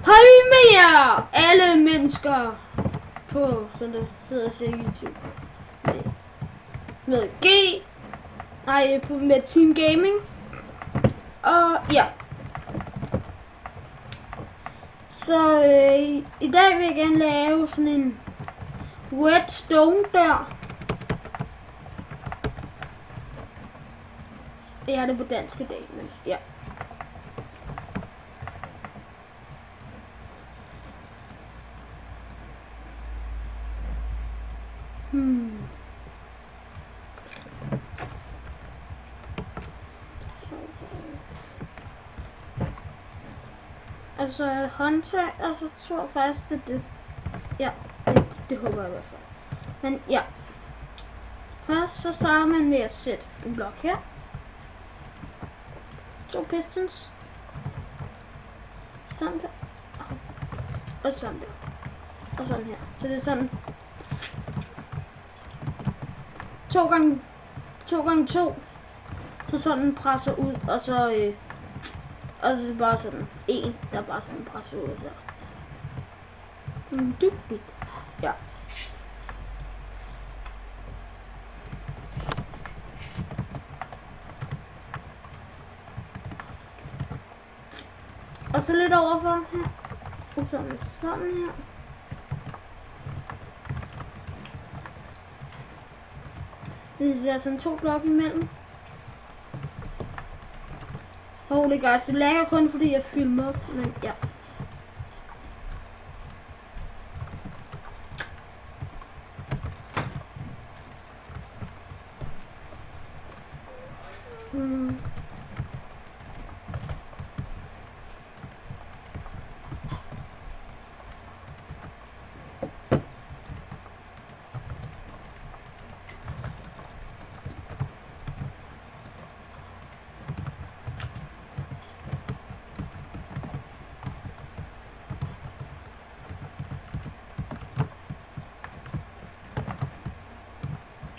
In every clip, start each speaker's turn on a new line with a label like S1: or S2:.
S1: Hej med jer, alle mennesker på, som der sidder og ser YouTube med G, nej, med Team Gaming, og ja. Så i dag vil jeg gerne lave sådan en redstone der. Jeg har det på dansk i dag, men ja. Altså et håndtag, og så tror jeg faktisk, at det... Ja, det håber jeg i hvert fald. Men ja. Først så starter man med at sætte en blok her. 2 pistons. Sådan der. Og sådan der. Og sådan her. Så det er sådan 2 gange 2. Så sådan presser ud, og så bare sådan en, der bare sådan presser ud der. Ja. Og så lidt overfor her. Og sådan her. Det er sådan 2 blokke imellem. Holy guys, det lager kun fordi jeg filmer, men ja.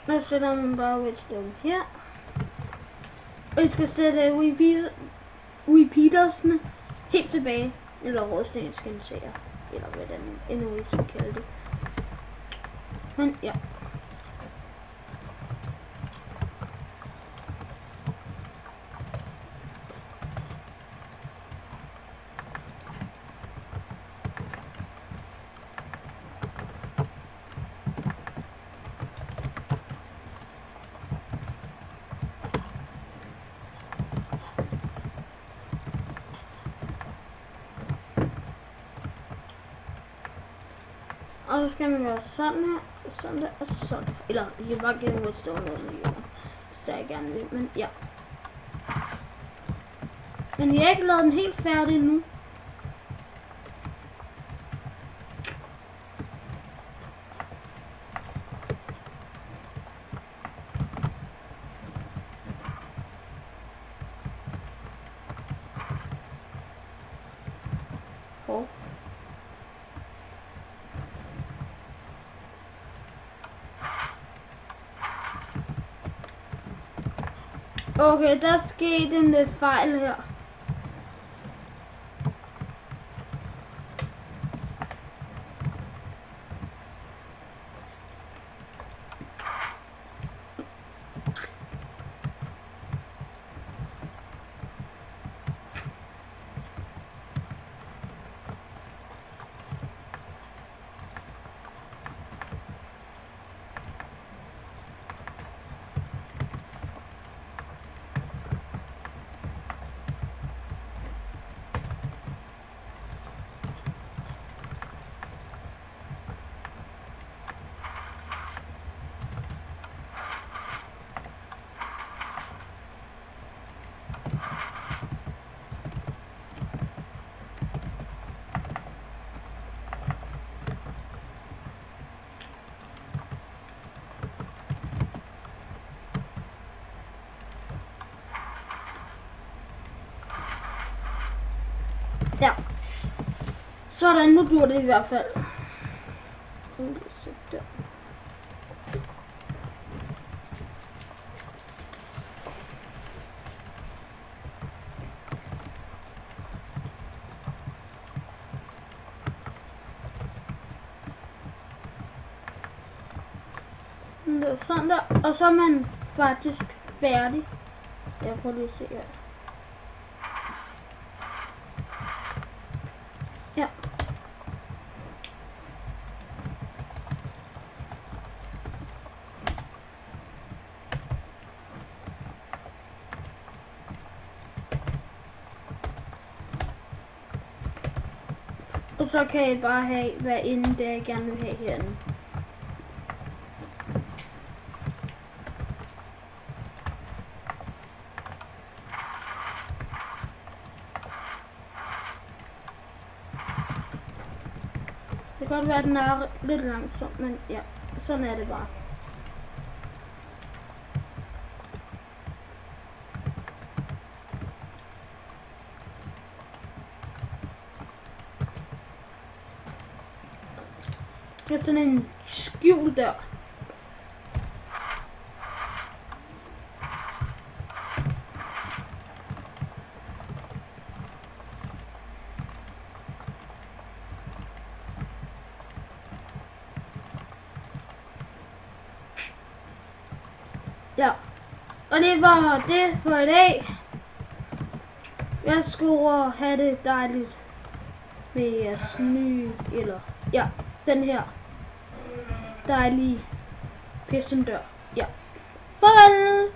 S1: Og så sætter man bare redstone her. Og jeg skal sætte repeatersne helt tilbage. Eller rådstensgenerator. Eller hvordan endnu I skal kalde det. Men ja. Og så skal man gøre sådan her, og sådan der, og så sådan. Eller I kan bare give en redstone ned med jorden, hvis der jeg gerne vil, men ja. Men jeg har ikke lavet den helt færdig nu. Okay, der skete en fejl her. Ja. Sådan, nu dur det i hvert fald. Der. sådan der, og så er man faktisk færdig. Jeg prøver lige at se her. Ja. Og så kan I bare have, hvad end det jeg gerne vil have herinde. Det kan godt være, at den er lidt langsom, men ja, sådan er det bare. Det er sådan en skjult dør. Ja, og det var det for i dag. Jeg skulle have det dejligt med jeres nye, eller ja, den her dejlige pistondør. Ja, farvel!